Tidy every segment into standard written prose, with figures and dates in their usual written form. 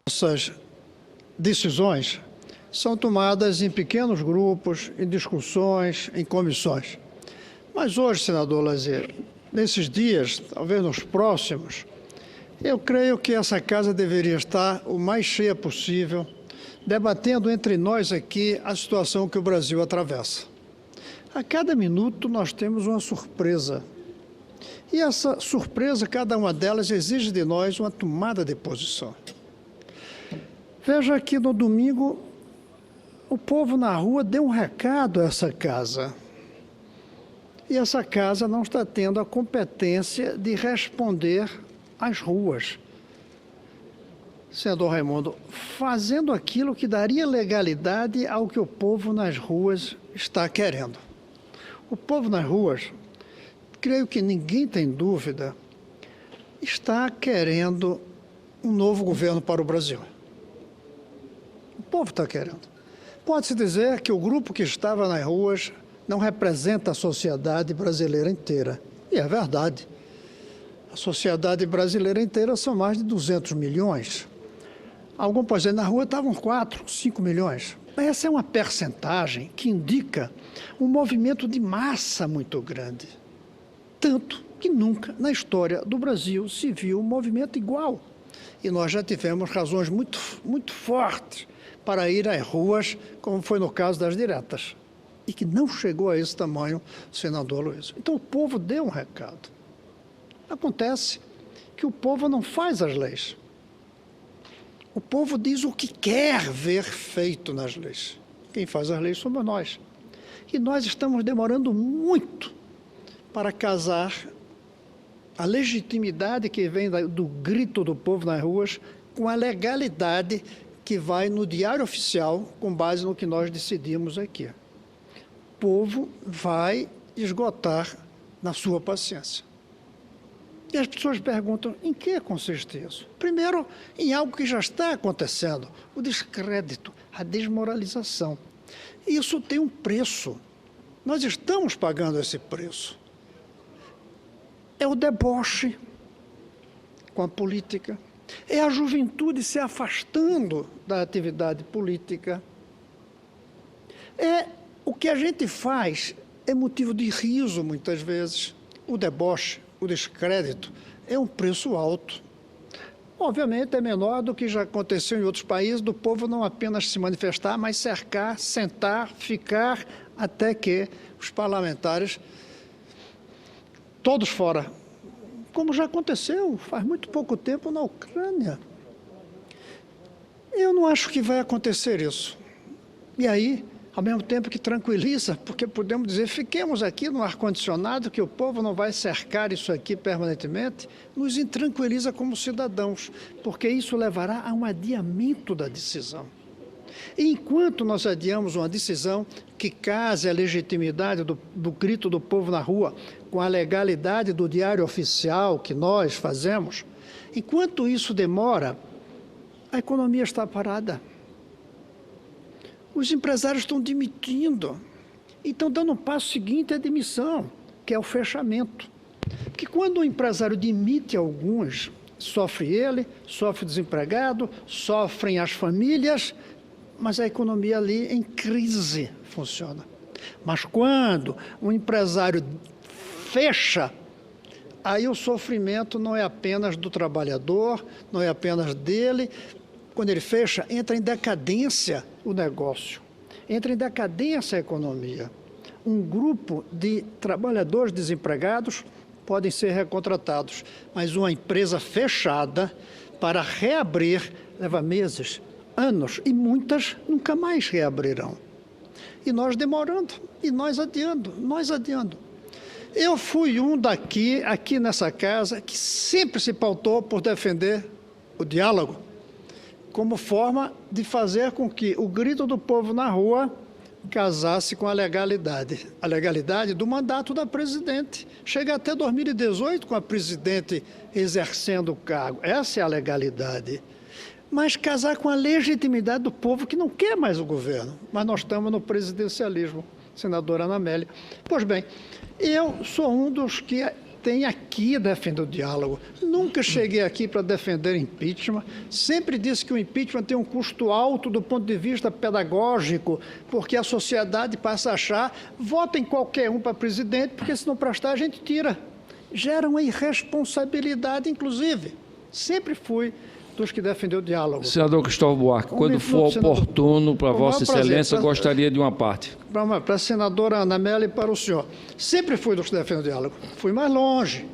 Nossas decisões são tomadas em pequenos grupos, em discussões, em comissões. Mas hoje, senador Lazier, nesses dias, talvez nos próximos, eu creio que essa casa deveria estar o mais cheia possível, debatendo entre nós aqui a situação que o Brasil atravessa. A cada minuto nós temos uma surpresa. E essa surpresa, cada uma delas, exige de nós uma tomada de posição. Veja que no domingo, o povo na rua deu um recado a essa casa. E essa casa não está tendo a competência de responder às ruas. Senador Raimundo, fazendo aquilo que daria legalidade ao que o povo nas ruas está querendo. O povo nas ruas, creio que ninguém tem dúvida, está querendo um novo governo para o Brasil. O povo está querendo. Pode-se dizer que o grupo que estava nas ruas não representa a sociedade brasileira inteira. E é verdade. A sociedade brasileira inteira são mais de 200 milhões. Alguns, por exemplo, na rua estavam 4, 5 milhões. Essa é uma percentagem que indica um movimento de massa muito grande. Tanto que nunca na história do Brasil se viu um movimento igual. E nós já tivemos razões muito fortes para ir às ruas, como foi no caso das diretas. E que não chegou a esse tamanho, senador Luiz. Então o povo deu um recado. Acontece que o povo não faz as leis. O povo diz o que quer ver feito nas leis. Quem faz as leis somos nós. E nós estamos demorando muito para casar a legitimidade que vem do grito do povo nas ruas com a legalidade que vai no Diário Oficial com base no que nós decidimos aqui. O povo vai esgotar na sua paciência. E as pessoas perguntam, em que consiste isso? Primeiro, em algo que já está acontecendo, o descrédito, a desmoralização. Isso tem um preço. Nós estamos pagando esse preço. É o deboche com a política. É a juventude se afastando da atividade política. O que a gente faz é motivo de riso, muitas vezes. O deboche, o descrédito, é um preço alto. Obviamente é menor do que já aconteceu em outros países, do povo não apenas se manifestar, mas cercar, sentar, ficar, até que os parlamentares, todos fora, como já aconteceu faz muito pouco tempo na Ucrânia. Eu não acho que vai acontecer isso. E aí, ao mesmo tempo que tranquiliza, porque podemos dizer, fiquemos aqui no ar-condicionado, que o povo não vai cercar isso aqui permanentemente, nos intranquiliza como cidadãos, porque isso levará a um adiamento da decisão. E enquanto nós adiamos uma decisão que case a legitimidade do grito do povo na rua com a legalidade do Diário Oficial que nós fazemos, enquanto isso demora, a economia está parada. Os empresários estão demitindo e estão dando um passo seguinte à demissão, que é o fechamento. Porque quando o empresário demite alguns, sofre ele, sofre o desempregado, sofrem as famílias, mas a economia ali em crise funciona. Mas quando o empresário fecha, aí o sofrimento não é apenas do trabalhador, não é apenas dele. Quando ele fecha, entra em decadência o negócio, entra em decadência a economia. Um grupo de trabalhadores desempregados podem ser recontratados, mas uma empresa fechada, para reabrir, leva meses, anos, e muitas nunca mais reabrirão. E nós demorando, e nós adiando. Eu fui um aqui nessa casa, que sempre se pautou por defender o diálogo, como forma de fazer com que o grito do povo na rua casasse com a legalidade do mandato da presidente. Chega até 2018 com a presidente exercendo o cargo. Essa é a legalidade. Mas casar com a legitimidade do povo que não quer mais o governo. Mas nós estamos no presidencialismo, senadora Ana Amélia. Pois bem, eu sou um dos que tem aqui defender o diálogo. Nunca cheguei aqui para defender impeachment. Sempre disse que o impeachment tem um custo alto do ponto de vista pedagógico, porque a sociedade passa a achar, vota em qualquer um para presidente, porque se não prestar a gente tira. Gera uma irresponsabilidade, inclusive. Sempre fui dos que defendeu o diálogo. Senador Cristóvão Buarque, quando for oportuno para Vossa Excelência, gostaria de uma parte. Para a senadora Ana Amélia e para o senhor. Sempre fui dos que defendem o diálogo. Fui mais longe.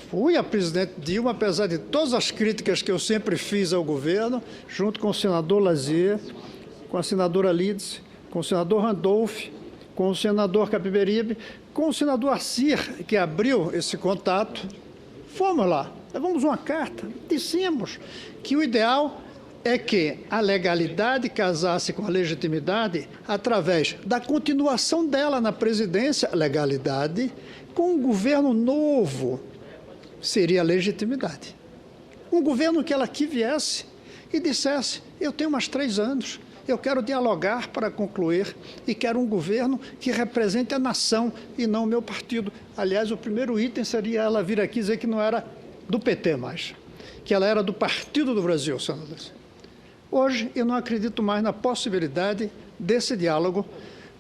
Fui a presidente Dilma, apesar de todas as críticas que eu sempre fiz ao governo, junto com o senador Lazier, com a senadora Lídice, com o senador Randolph, com o senador Capiberibe, com o senador Assir, que abriu esse contato. Fomos lá. Levamos uma carta, dissemos que o ideal é que a legalidade casasse com a legitimidade através da continuação dela na presidência, legalidade, com um governo novo, seria a legitimidade. Um governo que ela aqui viesse e dissesse, eu tenho mais 3 anos, eu quero dialogar para concluir e quero um governo que represente a nação e não o meu partido. Aliás, o primeiro item seria ela vir aqui dizer que não era do PT mais, que ela era do Partido do Brasil, senadores. Hoje, eu não acredito mais na possibilidade desse diálogo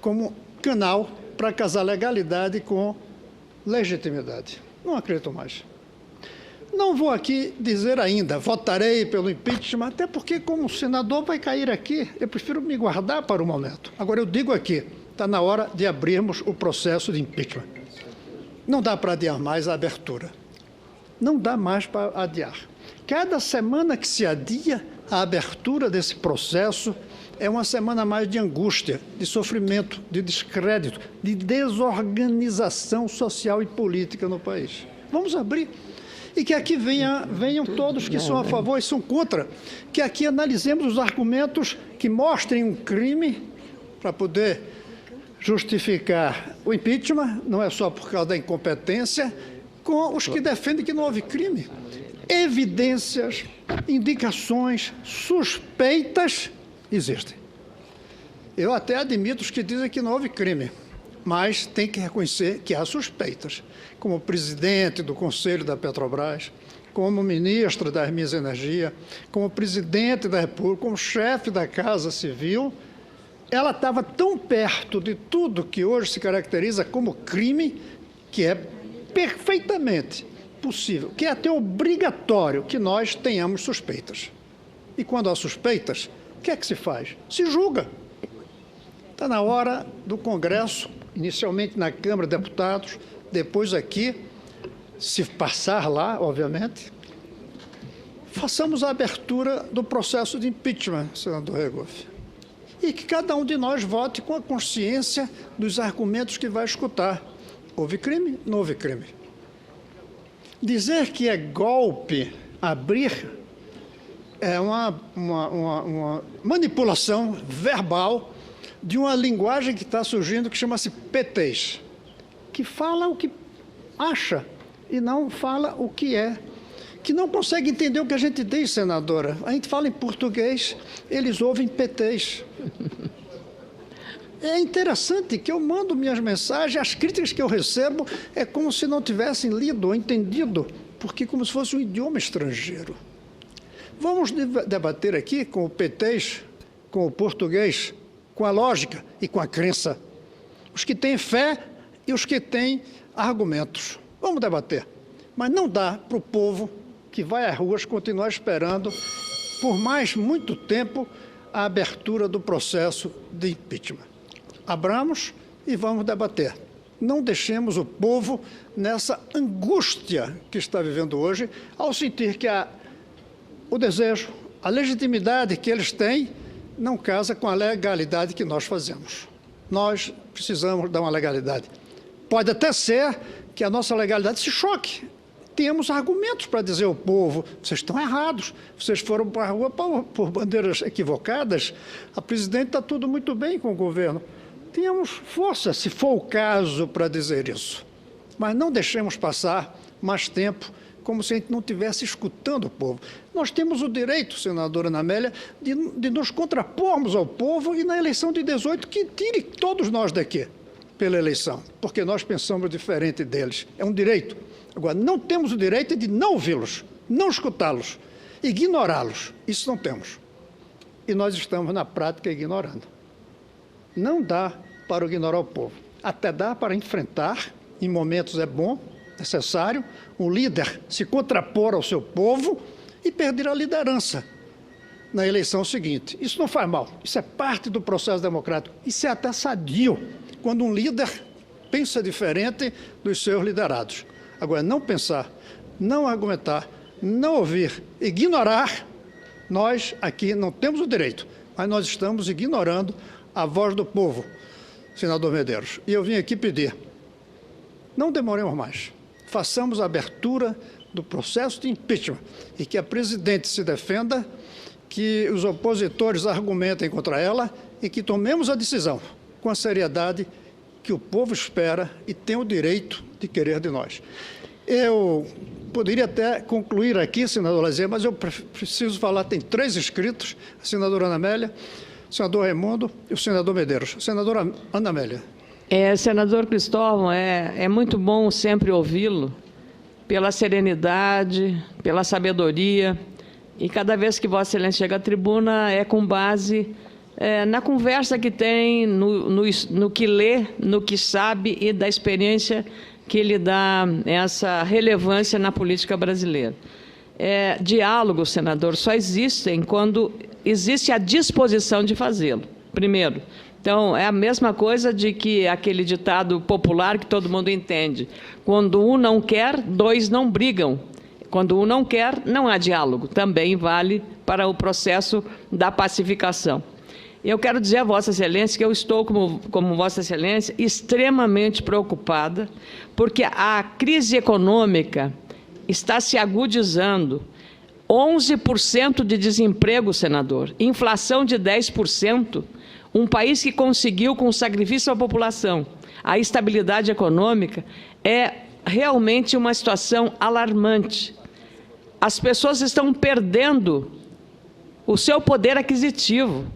como canal para casar legalidade com legitimidade. Não acredito mais. Não vou aqui dizer ainda, votarei pelo impeachment, até porque, como senador vai cair aqui, eu prefiro me guardar para o momento. Agora, eu digo aqui, está na hora de abrirmos o processo de impeachment. Não dá para adiar mais a abertura. Não dá mais para adiar. Cada semana que se adia a abertura desse processo é uma semana mais de angústia, de sofrimento, de descrédito, de desorganização social e política no país. Vamos abrir. E que aqui venham todos que são a favor e são contra, que aqui analisemos os argumentos que mostrem um crime para poder justificar o impeachment, não é só por causa da incompetência, com os que defendem que não houve crime. Evidências, indicações, suspeitas existem. Eu até admito os que dizem que não houve crime, mas tem que reconhecer que há suspeitas, como presidente do Conselho da Petrobras, como ministro da Minas e Energia, como presidente da República, como chefe da Casa Civil. Ela estava tão perto de tudo que hoje se caracteriza como crime, que é perfeitamente possível, que é até obrigatório que nós tenhamos suspeitas. E quando há suspeitas, o que é que se faz? Se julga. Está na hora do Congresso, inicialmente na Câmara de Deputados, depois aqui, se passar lá, obviamente, façamos a abertura do processo de impeachment, senador Regoff. E que cada um de nós vote com a consciência dos argumentos que vai escutar. Houve crime? Não houve crime. Dizer que é golpe abrir é uma manipulação verbal de uma linguagem que está surgindo que chama-se PTs, que fala o que acha e não fala o que é, que não consegue entender o que a gente diz, senadora. A gente fala em português, eles ouvem PTs. É interessante que eu mando minhas mensagens, as críticas que eu recebo é como se não tivessem lido ou entendido, porque como se fosse um idioma estrangeiro. Vamos debater aqui com o PTs, com o português, com a lógica e com a crença. Os que têm fé e os que têm argumentos. Vamos debater. Mas não dá para o povo que vai às ruas continuar esperando por mais muito tempo a abertura do processo de impeachment. Abramos e vamos debater. Não deixemos o povo nessa angústia que está vivendo hoje, ao sentir que o desejo, a legitimidade que eles têm, não casa com a legalidade que nós fazemos. Nós precisamos dar uma legalidade. Pode até ser que a nossa legalidade se choque. Temos argumentos para dizer ao povo, vocês estão errados, vocês foram para a rua por bandeiras equivocadas, a presidente está tudo muito bem com o governo. Tenhamos força, se for o caso, para dizer isso. Mas não deixemos passar mais tempo como se a gente não estivesse escutando o povo. Nós temos o direito, senadora Ana Amélia, de nos contrapormos ao povo e na eleição de 18 que tire todos nós daqui pela eleição, porque nós pensamos diferente deles. É um direito. Agora, não temos o direito de não ouvi-los, não escutá-los, ignorá-los. Isso não temos. E nós estamos, na prática, ignorando. Não dá para ignorar o povo. Até dá para enfrentar, em momentos é bom, necessário, um líder se contrapor ao seu povo e perder a liderança na eleição seguinte. Isso não faz mal, isso é parte do processo democrático. Isso é até sadio, quando um líder pensa diferente dos seus liderados. Agora, não pensar, não argumentar, não ouvir, ignorar, nós aqui não temos o direito, mas nós estamos ignorando a voz do povo, senador Medeiros. E eu vim aqui pedir, não demoremos mais, façamos a abertura do processo de impeachment e que a presidente se defenda, que os opositores argumentem contra ela e que tomemos a decisão com a seriedade que o povo espera e tem o direito de querer de nós. Eu poderia até concluir aqui, senador Lazier, mas eu preciso falar, tem 3 inscritos, a senadora Ana Amélia, o senador Raimundo e o senador Medeiros. Senadora Ana Amélia. Senador Cristóvão, é muito bom sempre ouvi-lo pela serenidade, pela sabedoria, e cada vez que Vossa Excelência chega à tribuna é com base na conversa que tem, no que lê, no que sabe e da experiência que lhe dá essa relevância na política brasileira. Diálogo, senador, só existem quando existe a disposição de fazê-lo, primeiro. Então, é a mesma coisa de que aquele ditado popular que todo mundo entende. Quando um não quer, 2 não brigam. Quando um não quer, não há diálogo. Também vale para o processo da pacificação. Eu quero dizer a Vossa Excelência que eu estou, como Vossa Excelência, extremamente preocupada, porque a crise econômica está se agudizando. 11% de desemprego, senador, inflação de 10%, um país que conseguiu, com sacrifício à população, a estabilidade econômica, é realmente uma situação alarmante. As pessoas estão perdendo o seu poder aquisitivo.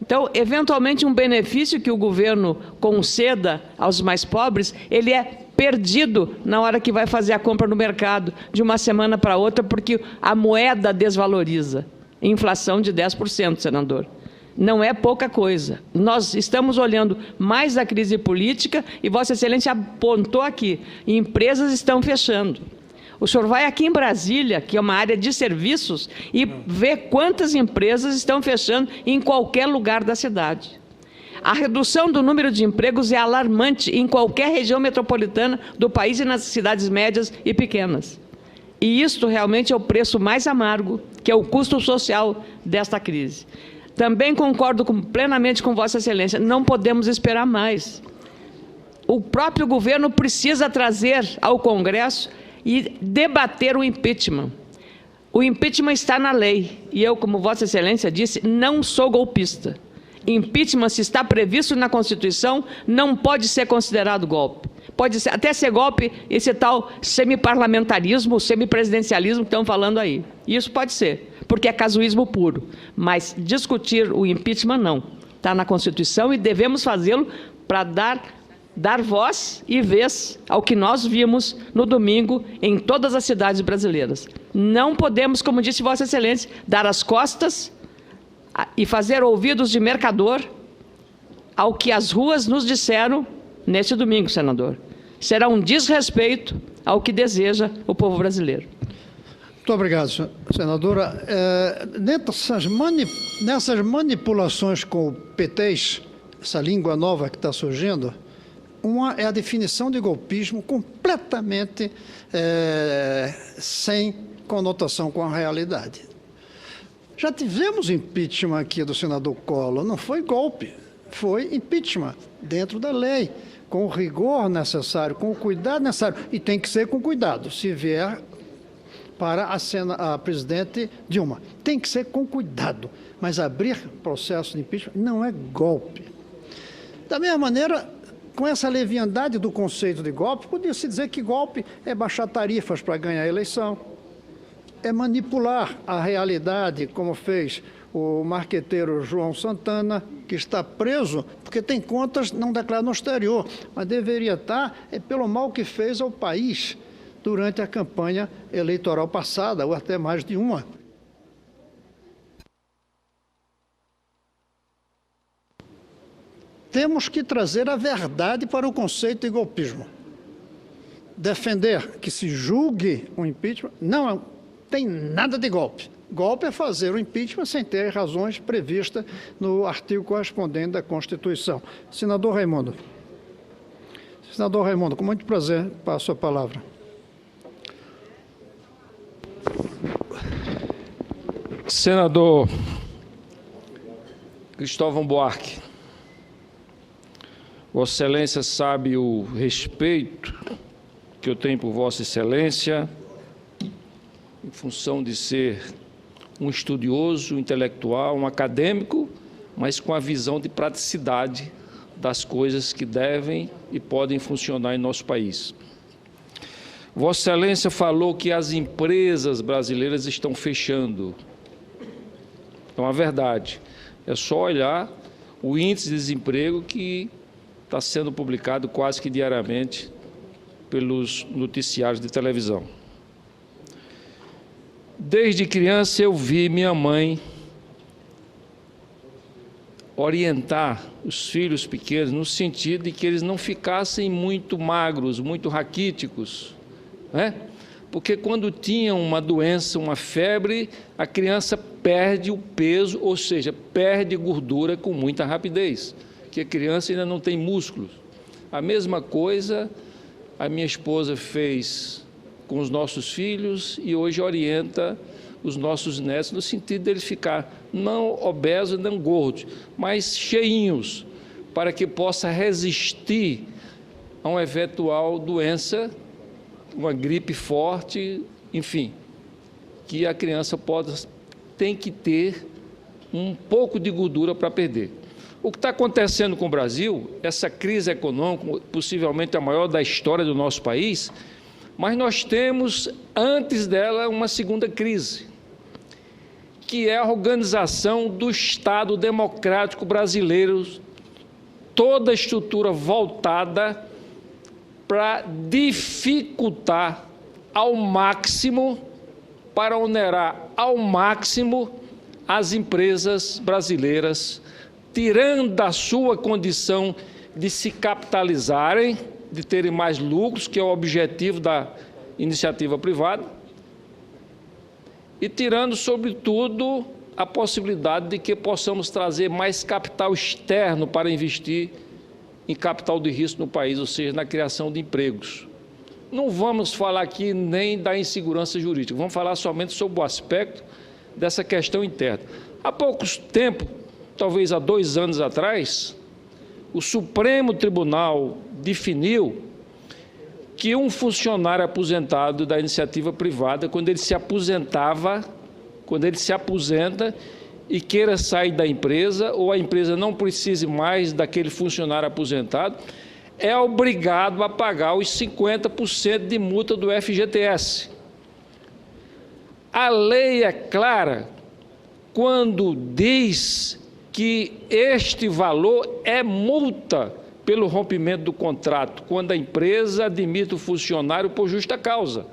Então, eventualmente, um benefício que o governo conceda aos mais pobres, ele é perdido na hora que vai fazer a compra no mercado, de uma semana para outra, porque a moeda desvaloriza. Inflação de 10%, senador. Não é pouca coisa. Nós estamos olhando mais a crise política e Vossa Excelência apontou aqui, empresas estão fechando. O senhor vai aqui em Brasília, que é uma área de serviços, e vê quantas empresas estão fechando em qualquer lugar da cidade. A redução do número de empregos é alarmante em qualquer região metropolitana do país e nas cidades médias e pequenas. E isto realmente é o preço mais amargo, que é o custo social desta crise. Também concordo plenamente com Vossa Excelência, não podemos esperar mais. O próprio governo precisa trazer ao Congresso e debater o impeachment. O impeachment está na lei, e eu, como Vossa Excelência disse, não sou golpista. Impeachment, se está previsto na Constituição, não pode ser considerado golpe. Pode até ser golpe esse tal semiparlamentarismo, semipresidencialismo que estão falando aí. Isso pode ser, porque é casuísmo puro. Mas discutir o impeachment, não. Está na Constituição e devemos fazê-lo para dar voz e vez ao que nós vimos no domingo em todas as cidades brasileiras. Não podemos, como disse Vossa Excelência, dar as costas e fazer ouvidos de mercador ao que as ruas nos disseram neste domingo, senador. Será um desrespeito ao que deseja o povo brasileiro. Muito obrigado, senadora. Nessas manipulações com o PTs, essa língua nova que está surgindo, uma é a definição de golpismo completamente sem conotação com a realidade. Já tivemos impeachment aqui do senador Collor, não foi golpe, foi impeachment, dentro da lei, com o rigor necessário, com o cuidado necessário, e tem que ser com cuidado, se vier para a presidente Dilma. Tem que ser com cuidado, mas abrir processo de impeachment não é golpe. Da mesma maneira, com essa leviandade do conceito de golpe, podia-se dizer que golpe é baixar tarifas para ganhar a eleição, é manipular a realidade, como fez o marqueteiro João Santana, que está preso porque tem contas não declaradas no exterior, mas deveria estar pelo mal que fez ao país, durante a campanha eleitoral passada, ou até mais de uma. Temos que trazer a verdade para o conceito de golpismo. Defender que se julgue o impeachment não tem nada de golpe. Golpe é fazer o impeachment sem ter razões previstas no artigo correspondente da Constituição. Senador Raimundo. Senador Raimundo, com muito prazer, passo a palavra. Senador Cristóvão Buarque, Vossa Excelência sabe o respeito que eu tenho por Vossa Excelência, em função de ser um estudioso, um intelectual, um acadêmico, mas com a visão de praticidade das coisas que devem e podem funcionar em nosso país. Vossa Excelência falou que as empresas brasileiras estão fechando. É uma verdade. É só olhar o índice de desemprego que está sendo publicado quase que diariamente pelos noticiários de televisão. Desde criança eu vi minha mãe orientar os filhos pequenos no sentido de que eles não ficassem muito magros, muito raquíticos, né? Porque quando tinham uma doença, uma febre, a criança perde o peso, ou seja, perde gordura com muita rapidez, que a criança ainda não tem músculos. A mesma coisa a minha esposa fez com os nossos filhos e hoje orienta os nossos netos no sentido deles ficar não obesos, não gordos, mas cheinhos, para que possa resistir a uma eventual doença, uma gripe forte, enfim, que a criança tem que ter um pouco de gordura para perder. O que está acontecendo com o Brasil, essa crise econômica, possivelmente a maior da história do nosso país, mas nós temos, antes dela, uma segunda crise, que é a organização do Estado democrático brasileiro, toda a estrutura voltada para dificultar ao máximo, para onerar ao máximo as empresas brasileiras, tirando da sua condição de se capitalizarem, de terem mais lucros, que é o objetivo da iniciativa privada, e tirando, sobretudo, a possibilidade de que possamos trazer mais capital externo para investir em capital de risco no país, ou seja, na criação de empregos. Não vamos falar aqui nem da insegurança jurídica, vamos falar somente sobre o aspecto dessa questão interna. Há pouco tempo, talvez há 2 anos atrás, o Supremo Tribunal definiu que um funcionário aposentado da iniciativa privada, quando ele se aposenta e queira sair da empresa, ou a empresa não precise mais daquele funcionário aposentado, é obrigado a pagar os 50% de multa do FGTS. A lei é clara quando diz que este valor é multa pelo rompimento do contrato, quando a empresa admite o funcionário por justa causa.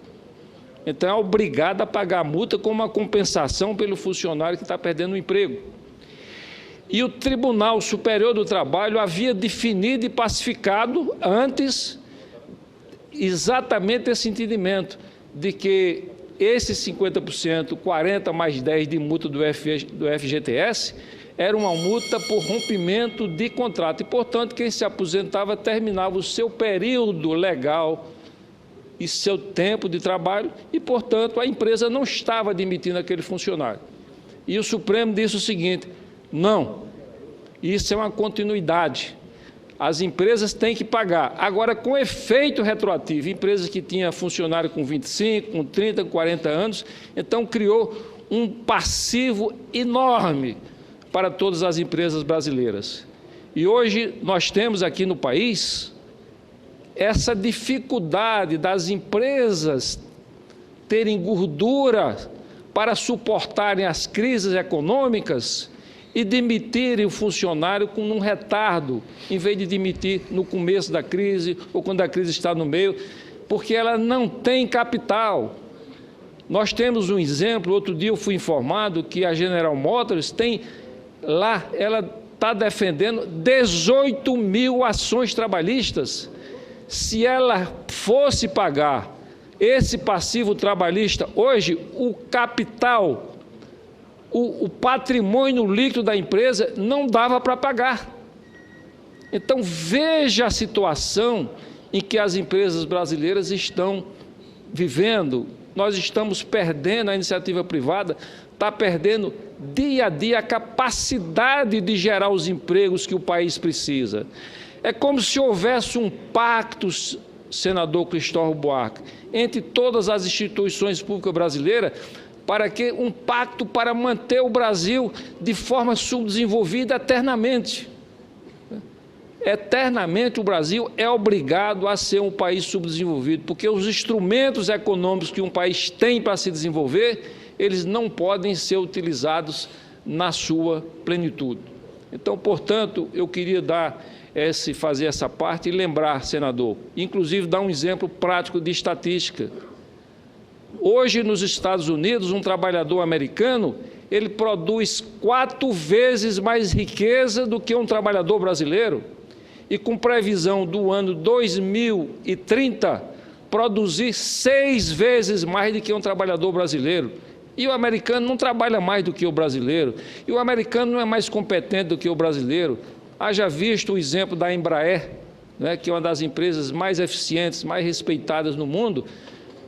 Então, é obrigada a pagar a multa como uma compensação pelo funcionário que está perdendo o emprego. E o Tribunal Superior do Trabalho havia definido e pacificado antes exatamente esse entendimento de que esses 50%, 40 mais 10 de multa do FGTS, era uma multa por rompimento de contrato. E, portanto, quem se aposentava terminava o seu período legal e seu tempo de trabalho e, portanto, a empresa não estava admitindo aquele funcionário. E o Supremo disse o seguinte: não, isso é uma continuidade. As empresas têm que pagar. Agora, com efeito retroativo, empresas que tinham funcionário com 25, com 30, com 40 anos, então criou um passivo enorme para todas as empresas brasileiras. E hoje nós temos aqui no país essa dificuldade das empresas terem gordura para suportarem as crises econômicas e demitirem o funcionário com um retardo, em vez de demitir no começo da crise ou quando a crise está no meio. porque ela não tem capital. Nós temos um exemplo, outro dia eu fui informado que a General Motors tem lá, ela está defendendo 18 mil ações trabalhistas. Se ela fosse pagar esse passivo trabalhista, hoje o capital, o patrimônio líquido da empresa não dava para pagar. Então veja a situação em que as empresas brasileiras estão vivendo. Nós estamos perdendo, a iniciativa privada está perdendo dia a dia a capacidade de gerar os empregos que o país precisa. É como se houvesse um pacto, senador Cristóvão Buarque, entre todas as instituições públicas brasileiras, um pacto para manter o Brasil de forma subdesenvolvida eternamente. Eternamente o Brasil é obrigado a ser um país subdesenvolvido, porque os instrumentos econômicos que um país tem para se desenvolver, eles não podem ser utilizados na sua plenitude. Então, portanto, eu queria fazer essa parte e lembrar, senador, inclusive dar um exemplo prático de estatística. Hoje, nos Estados Unidos, um trabalhador americano, ele produz 4 vezes mais riqueza do que um trabalhador brasileiro. E com previsão do ano 2030, produzir 6 vezes mais do que um trabalhador brasileiro. E o americano não trabalha mais do que o brasileiro. E o americano não é mais competente do que o brasileiro. Haja visto o exemplo da Embraer, né, que é uma das empresas mais eficientes, mais respeitadas no mundo.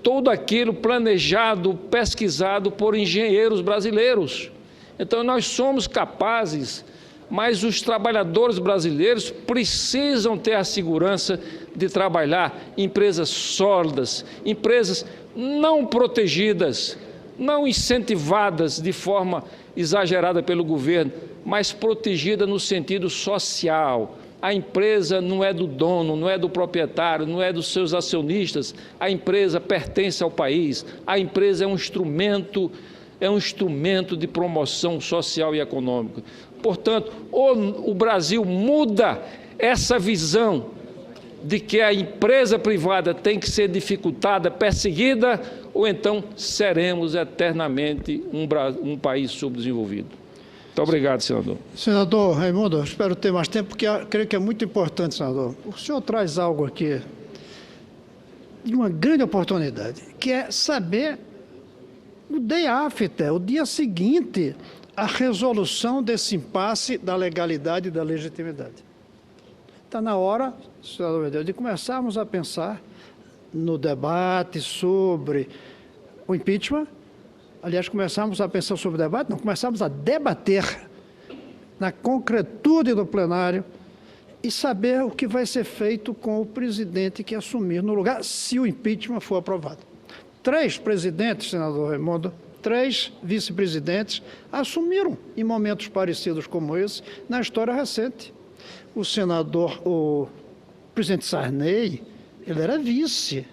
Tudo aquilo planejado, pesquisado por engenheiros brasileiros. Então, nós somos capazes, mas os trabalhadores brasileiros precisam ter a segurança de trabalhar em empresas sólidas, empresas não protegidas, não incentivadas de forma exagerada pelo governo, mas protegida no sentido social. A empresa não é do dono, não é do proprietário, não é dos seus acionistas, a empresa pertence ao país, a empresa é um instrumento de promoção social e econômica. Portanto, ou o Brasil muda essa visão de que a empresa privada tem que ser dificultada, perseguida, ou então seremos eternamente um país subdesenvolvido. Muito obrigado, senador. Senador Raimundo, espero ter mais tempo, porque creio que é muito importante, senador. O senhor traz algo aqui de uma grande oportunidade, que é saber o day after, o dia seguinte, a resolução desse impasse da legalidade e da legitimidade. Está na hora, senador Medeiros, de começarmos a pensar no debate sobre o impeachment. Aliás, começamos a pensar sobre o debate, não, começamos a debater na concretude do plenário e saber o que vai ser feito com o presidente que assumir no lugar, se o impeachment for aprovado. 3 presidentes, senador Raimundo, 3 vice-presidentes assumiram em momentos parecidos como esse na história recente. O presidente Sarney, ele era vice.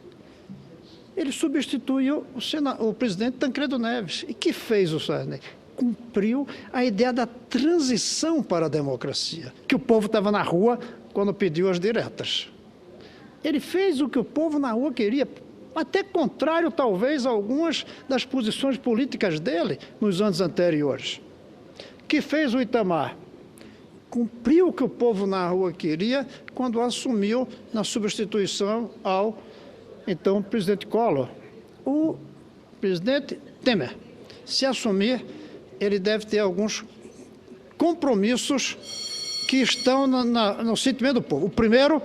Ele substituiu o presidente Tancredo Neves. E que fez o Sarney? Cumpriu a ideia da transição para a democracia, que o povo estava na rua quando pediu as diretas. Ele fez o que o povo na rua queria, até contrário, talvez, a algumas das posições políticas dele nos anos anteriores. Que fez o Itamar? Cumpriu o que o povo na rua queria quando assumiu na substituição ao, então, presidente Collor. O presidente Temer, se assumir, ele deve ter alguns compromissos que estão no sentimento do povo. O primeiro,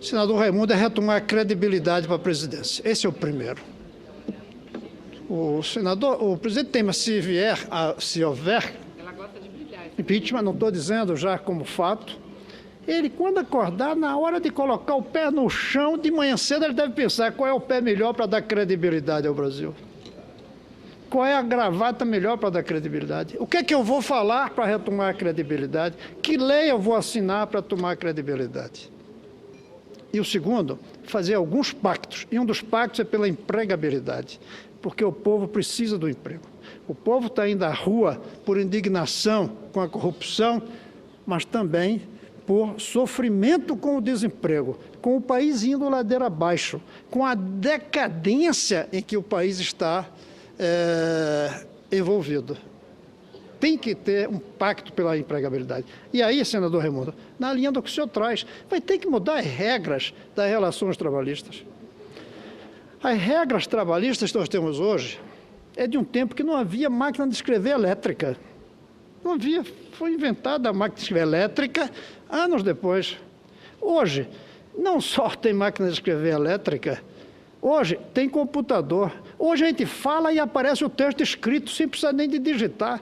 senador Raimundo, é retomar a credibilidade para a presidência. Esse é o primeiro. O presidente Temer, se houver impeachment, não estou dizendo já como fato, ele, quando acordar, na hora de colocar o pé no chão, de manhã cedo, ele deve pensar qual é o pé melhor para dar credibilidade ao Brasil. Qual é a gravata melhor para dar credibilidade? O que é que eu vou falar para retomar a credibilidade? Que lei eu vou assinar para tomar credibilidade? E o segundo, fazer alguns pactos. E um dos pactos é pela empregabilidade, porque o povo precisa do emprego. O povo está indo à rua por indignação com a corrupção, mas também por sofrimento com o desemprego, com o país indo ladeira abaixo, com a decadência em que o país está envolvido. Tem que ter um pacto pela empregabilidade. E aí, senador Raimundo, na linha do que o senhor traz, vai ter que mudar as regras das relações trabalhistas. As regras trabalhistas que nós temos hoje é de um tempo que não havia máquina de escrever elétrica. Não havia, foi inventada a máquina de escrever elétrica anos depois. Hoje, não só tem máquina de escrever elétrica, hoje tem computador. Hoje a gente fala e aparece o texto escrito, sem precisar nem de digitar.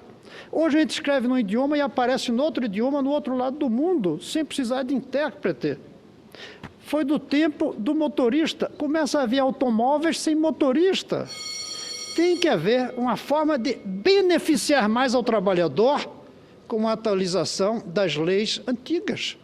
Hoje a gente escreve num idioma e aparece no outro idioma, no outro lado do mundo, sem precisar de intérprete. Foi do tempo do motorista. Começa a haver automóveis sem motorista. Tem que haver uma forma de beneficiar mais ao trabalhador com a atualização das leis antigas,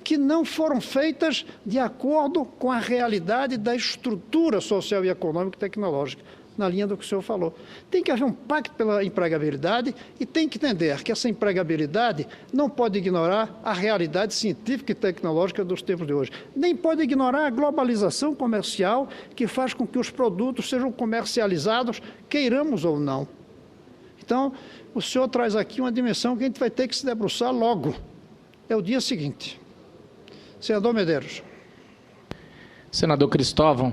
que não foram feitas de acordo com a realidade da estrutura social e econômica e tecnológica, na linha do que o senhor falou. Tem que haver um pacto pela empregabilidade e tem que entender que essa empregabilidade não pode ignorar a realidade científica e tecnológica dos tempos de hoje. Nem pode ignorar a globalização comercial que faz com que os produtos sejam comercializados, queiramos ou não. Então, o senhor traz aqui uma dimensão que a gente vai ter que se debruçar logo. É o dia seguinte. Senador Medeiros. Senador Cristóvão,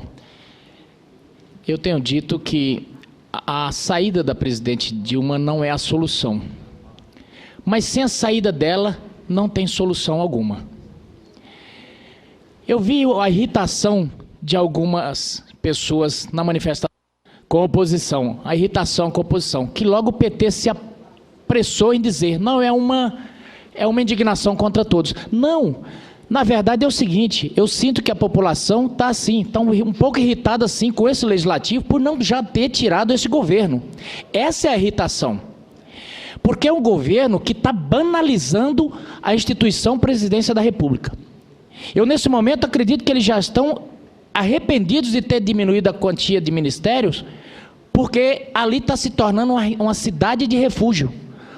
eu tenho dito que a saída da presidente Dilma não é a solução. Mas sem a saída dela, não tem solução alguma. Eu vi a irritação de algumas pessoas na manifestação com a oposição, a irritação com a oposição, que logo o PT se apressou em dizer, não, é uma indignação contra todos. Não. Na verdade é o seguinte, eu sinto que a população está assim, está um pouco irritada assim com esse legislativo por não já ter tirado esse governo. Essa é a irritação. Porque é um governo que está banalizando a instituição Presidência da República. Eu nesse momento acredito que eles já estão arrependidos de ter diminuído a quantia de ministérios, porque ali está se tornando uma cidade de refúgio.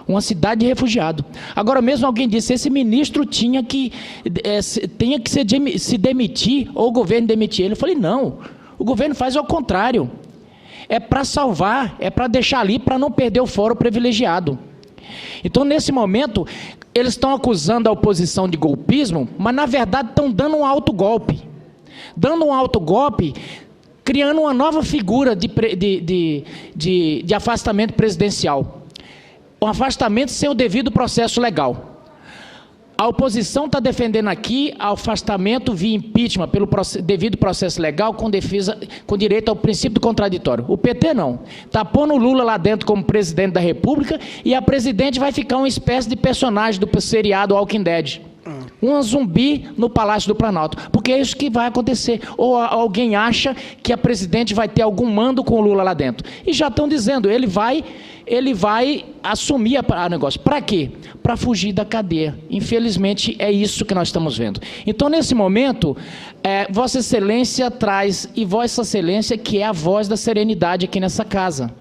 Uma cidade de refugiado. Agora mesmo alguém disse, esse ministro tinha que se demitir, ou o governo demitir ele. Eu falei, não, o governo faz ao contrário. É para salvar, é para deixar ali, para não perder o fórum privilegiado. Então, nesse momento, eles estão acusando a oposição de golpismo, mas, na verdade, estão dando um autogolpe. Dando um autogolpe, criando uma nova figura de afastamento presidencial. Um afastamento sem o devido processo legal. A oposição está defendendo aqui afastamento via impeachment pelo devido processo legal com direito ao princípio do contraditório. O PT não. Está pondo o Lula lá dentro como presidente da República e a presidente vai ficar uma espécie de personagem do seriado Walking Dead. Um zumbi no Palácio do Planalto. Porque é isso que vai acontecer. Ou alguém acha que a presidente vai ter algum mando com o Lula lá dentro. E já estão dizendo, ele vai assumir o negócio. Para quê? Para fugir da cadeia. Infelizmente, é isso que nós estamos vendo. Então, nesse momento, Vossa Excelência traz, e Vossa Excelência, que é a voz da serenidade aqui nessa casa.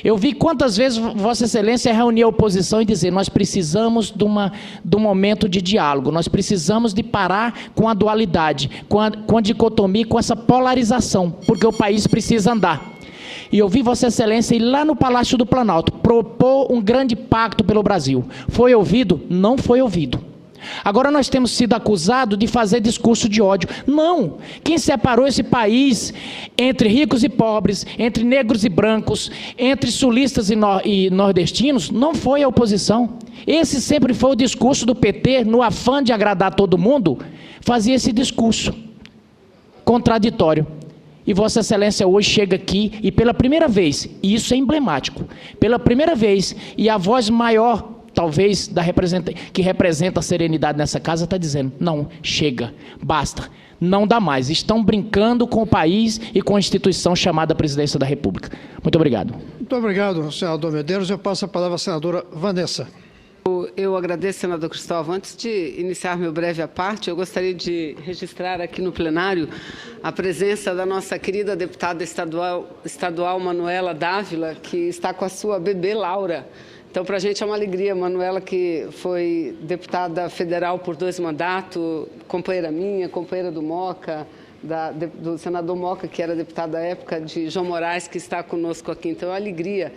Eu vi quantas vezes Vossa Excelência reuniu a oposição e dizer, nós precisamos de um momento de diálogo, nós precisamos de parar com a dualidade, com a dicotomia, com essa polarização, porque o país precisa andar. E eu vi Vossa Excelência ir lá no Palácio do Planalto, propor um grande pacto pelo Brasil. Foi ouvido? Não foi ouvido. Agora nós temos sido acusados de fazer discurso de ódio. Não! Quem separou esse país entre ricos e pobres, entre negros e brancos, entre sulistas e nordestinos, não foi a oposição. Esse sempre foi o discurso do PT, no afã de agradar todo mundo, fazia esse discurso contraditório. E Vossa Excelência hoje chega aqui e pela primeira vez, e isso é emblemático, pela primeira vez, e a voz maior, talvez, que representa a serenidade nessa casa, está dizendo, não, chega, basta, não dá mais. Estão brincando com o país e com a instituição chamada Presidência da República. Muito obrigado. Muito obrigado, senador Medeiros. Eu passo a palavra à senadora Vanessa. Eu agradeço, senador Cristóvão. Antes de iniciar meu breve à parte, eu gostaria de registrar aqui no plenário a presença da nossa querida deputada estadual Manuela Dávila, que está com a sua bebê Laura. Então, para a gente é uma alegria, Manuela, que foi deputada federal por 2 mandatos, companheira minha, companheira do Moca, do senador Moca, que era deputado à época, de João Moraes, que está conosco aqui. Então, é uma alegria,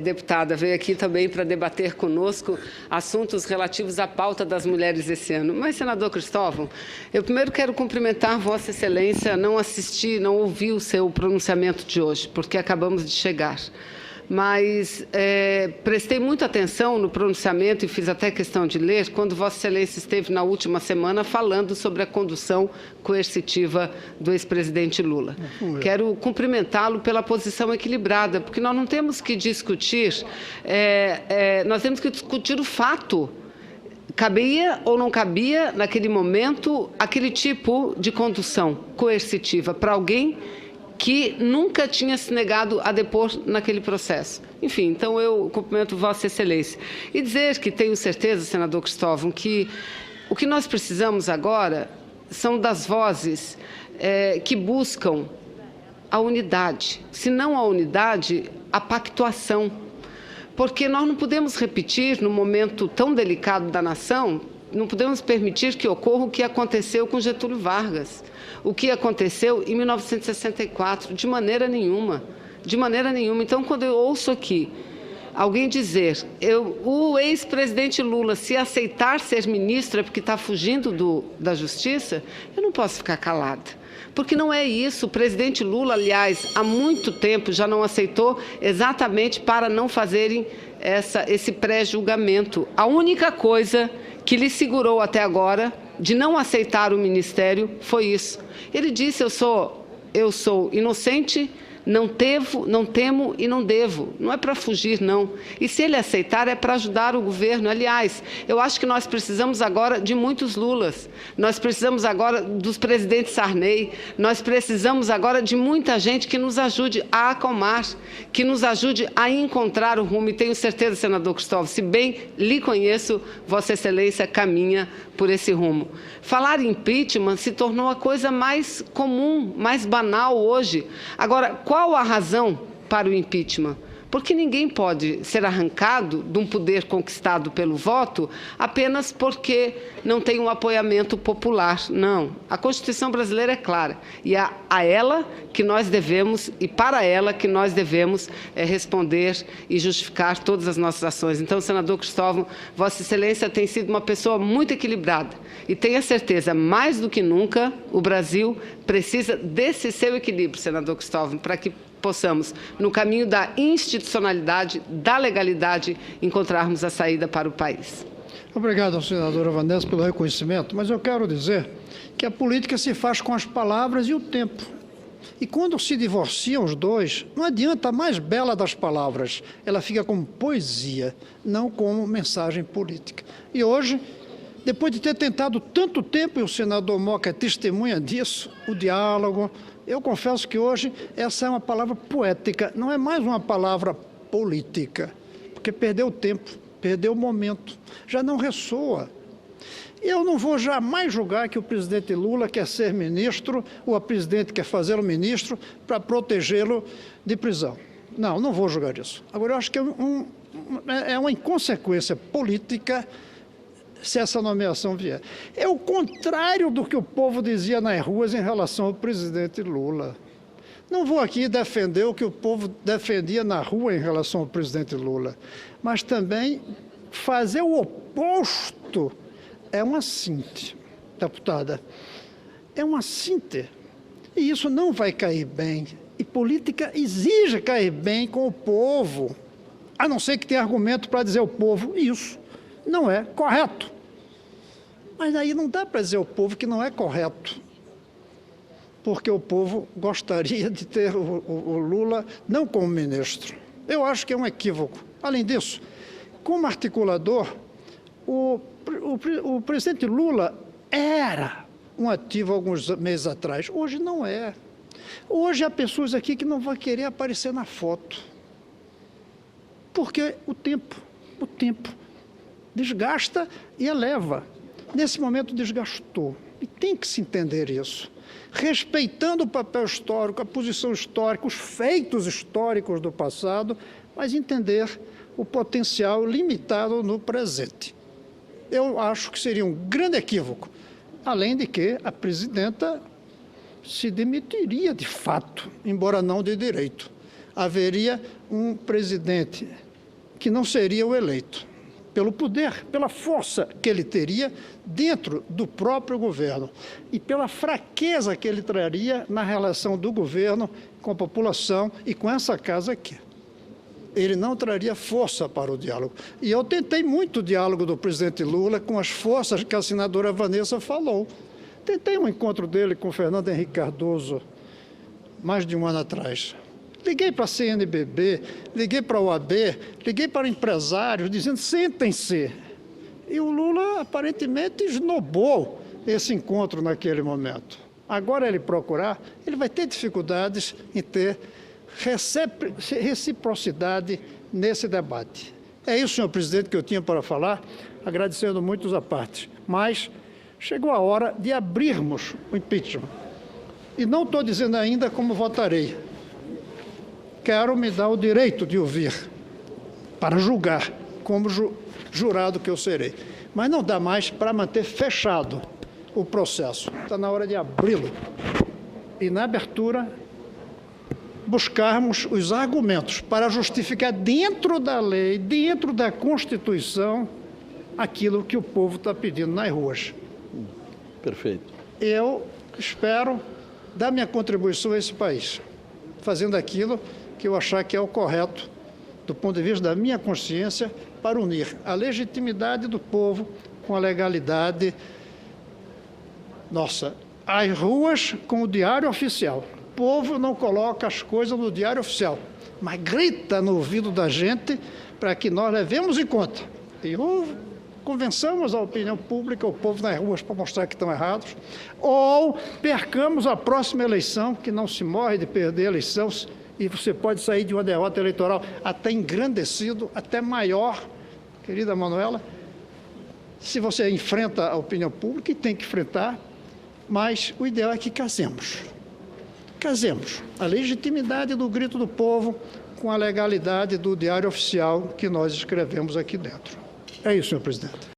deputada, veio aqui também para debater conosco assuntos relativos à pauta das mulheres esse ano. Mas, senador Cristóvão, eu primeiro quero cumprimentar Vossa Excelência, não assisti, não ouvi o seu pronunciamento de hoje, porque acabamos de chegar. Mas prestei muita atenção no pronunciamento e fiz até questão de ler quando Vossa Excelência esteve na última semana falando sobre a condução coercitiva do ex-presidente Lula. Quero cumprimentá-lo pela posição equilibrada, porque nós não temos que discutir, nós temos que discutir o fato. Cabia ou não cabia, naquele momento, aquele tipo de condução coercitiva para alguém que nunca tinha se negado a depor naquele processo. Enfim, então eu cumprimento Vossa Excelência. E dizer que tenho certeza, senador Cristóvão, que o que nós precisamos agora são das vozes que buscam a unidade. Se não a unidade, a pactuação. Porque nós não podemos repetir, num momento tão delicado da nação, não podemos permitir que ocorra o que aconteceu com Getúlio Vargas, o que aconteceu em 1964, de maneira nenhuma, de maneira nenhuma. Então, quando eu ouço aqui alguém dizer, o ex-presidente Lula, se aceitar ser ministro é porque está fugindo da justiça, eu não posso ficar calada. Porque não é isso. O presidente Lula, aliás, há muito tempo já não aceitou exatamente para não fazerem esse pré-julgamento. A única coisa que lhe segurou até agora de não aceitar o ministério foi isso. Ele disse, eu sou inocente, não temo e não devo. Não é para fugir, não. E se ele aceitar, é para ajudar o governo. Aliás, eu acho que nós precisamos agora de muitos Lulas. Nós precisamos agora dos presidentes Sarney. Nós precisamos agora de muita gente que nos ajude a acalmar, que nos ajude a encontrar o rumo. E tenho certeza, senador Cristóvão, se bem lhe conheço, Vossa Excelência caminha por esse rumo. Falar em impeachment se tornou a coisa mais comum, mais banal hoje. Agora, qual a razão para o impeachment? Porque ninguém pode ser arrancado de um poder conquistado pelo voto apenas porque não tem um apoiamento popular. Não. A Constituição brasileira é clara. E é a ela que nós devemos, e para ela que nós devemos responder e justificar todas as nossas ações. Então, senador Cristóvão, Vossa Excelência tem sido uma pessoa muito equilibrada. E tenha certeza, mais do que nunca, o Brasil precisa desse seu equilíbrio, senador Cristóvão, para que possamos, no caminho da institucionalidade, da legalidade, encontrarmos a saída para o país. Obrigado, senadora Vanessa, pelo reconhecimento, mas eu quero dizer que a política se faz com as palavras e o tempo. E quando se divorciam os dois, não adianta a mais bela das palavras, ela fica como poesia, não como mensagem política. E hoje, depois de ter tentado tanto tempo, e o senador Moca é testemunha disso, o diálogo, eu confesso que hoje essa é uma palavra poética, não é mais uma palavra política, porque perdeu o tempo, perdeu o momento, já não ressoa. Eu não vou jamais julgar que o presidente Lula quer ser ministro, ou a presidente quer fazê-lo ministro para protegê-lo de prisão. Não, não vou julgar isso. Agora, eu acho que é uma inconsequência política se essa nomeação vier. É o contrário do que o povo dizia nas ruas em relação ao presidente Lula. Não vou aqui defender o que o povo defendia na rua em relação ao presidente Lula, mas também fazer o oposto é uma síntese, deputada. É uma síntese. E isso não vai cair bem. E política exige cair bem com o povo, a não ser que tenha argumento para dizer ao povo isso não é correto. Mas aí não dá para dizer ao povo que não é correto, porque o povo gostaria de ter o Lula não como ministro. Eu acho que é um equívoco. Além disso, como articulador, o presidente Lula era um ativo alguns meses atrás. Hoje não é. Hoje há pessoas aqui que não vão querer aparecer na foto, porque o tempo desgasta e eleva. Nesse momento desgastou. E tem que se entender isso. Respeitando o papel histórico, a posição histórica, os feitos históricos do passado, mas entender o potencial limitado no presente. Eu acho que seria um grande equívoco, além de que a presidenta se demitiria de fato, embora não de direito. Haveria um presidente que não seria o eleito, pelo poder, pela força que ele teria dentro do próprio governo e pela fraqueza que ele traria na relação do governo com a população e com essa casa aqui. Ele não traria força para o diálogo. E eu tentei muito o diálogo do presidente Lula com as forças que a senadora Vanessa falou. Tentei um encontro dele com o Fernando Henrique Cardoso mais de um ano atrás. Liguei para a CNBB, liguei para a OAB, liguei para empresários, dizendo, sentem-se. E o Lula, aparentemente, esnobou esse encontro naquele momento. Agora ele procurar, ele vai ter dificuldades em ter reciprocidade nesse debate. É isso, senhor presidente, que eu tinha para falar, agradecendo muito à parte. Mas chegou a hora de abrirmos o impeachment. E não estou dizendo ainda como votarei. Quero me dar o direito de ouvir, para julgar, como jurado que eu serei. Mas não dá mais para manter fechado o processo. Está na hora de abri-lo. E, na abertura, buscarmos os argumentos para justificar dentro da lei, dentro da Constituição, aquilo que o povo está pedindo nas ruas. Perfeito. Eu espero dar minha contribuição a esse país, fazendo aquilo que eu achar que é o correto, do ponto de vista da minha consciência, para unir a legitimidade do povo com a legalidade nossa. As ruas com o diário oficial. O povo não coloca as coisas no diário oficial, mas grita no ouvido da gente para que nós levemos em conta. E convençamos a opinião pública, o povo nas ruas, para mostrar que estão errados, ou percamos a próxima eleição, que não se morre de perder a eleição, e você pode sair de uma derrota eleitoral até engrandecido, até maior, querida Manuela, se você enfrenta a opinião pública, e tem que enfrentar, mas o ideal é que casemos. Casemos a legitimidade do grito do povo com a legalidade do diário oficial que nós escrevemos aqui dentro. É isso, senhor presidente.